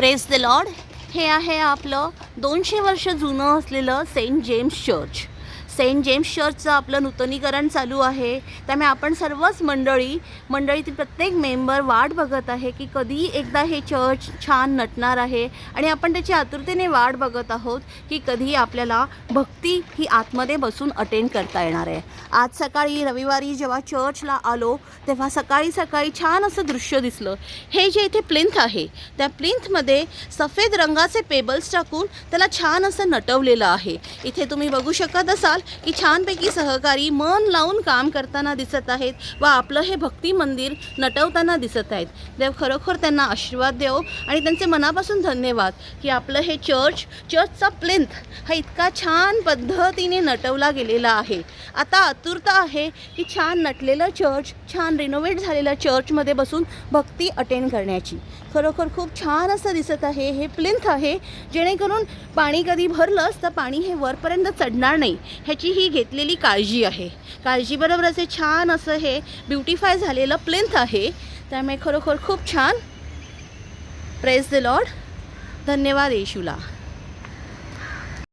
Praise the Lord. हे आहे आपलं 200 वर्ष जुनं असलेलं saint James church. Saint James चर्चचं आपलं नूतनीकरण चालू आहे. त्यामुळे आपण सर्वच मंडळीतील प्रत्येक मेंबर वाट बघत आहे की कधी एकदा हे चर्च छान नटणार आहे आणि आपण त्याची आतुरतेने वाट बघत आहोत की कधी आपल्याला भक्ती ही आतमध्ये बसून अटेंड करता येणार आहे. आज सकाळी रविवारी जेव्हा चर्चला आलो तेव्हा सकाळी छान असं दृश्य दिसलं. हे जे इथे प्लिंथ आहे त्या प्लिंथमध्ये सफेद रंगाचे पेबल्स टाकून त्याला छान असं नटवलेलं आहे. इथे तुम्ही बघू शकत असाल की छानपैकी सहकारी मन लावून काम करताना दिसत आहेत व आपलं हे भक्ती मंदिर नटवताना दिसत आहेत. देव खरोखर त्यांना आशीर्वाद देव आणि त्यांचे मनापासून धन्यवाद की आपलं हे चर्चचा प्लिंथ हा इतका छान पद्धतीने नटवला गेलेला आहे. आता आतुरता आहे की छान नटलेलं चर्च, छान रिनोव्हेट झालेलं चर्चमध्ये बसून भक्ती अटेंड करण्याची. खरोखर खूप छान असं दिसत आहे. हे प्लिंथ आहे जेणेकरून पाणी कधी भरलंच तर पाणी हे वरपर्यंत चढणार नाही ह्याची ही घेतलेली काळजी आहे. काळजीबरोबरच हे छान असं हे ब्युटिफाय झालेलं प्लिंथ आहे. त्यामुळे खरोखर खूप छान. Praise the Lord. धन्यवाद येशूला.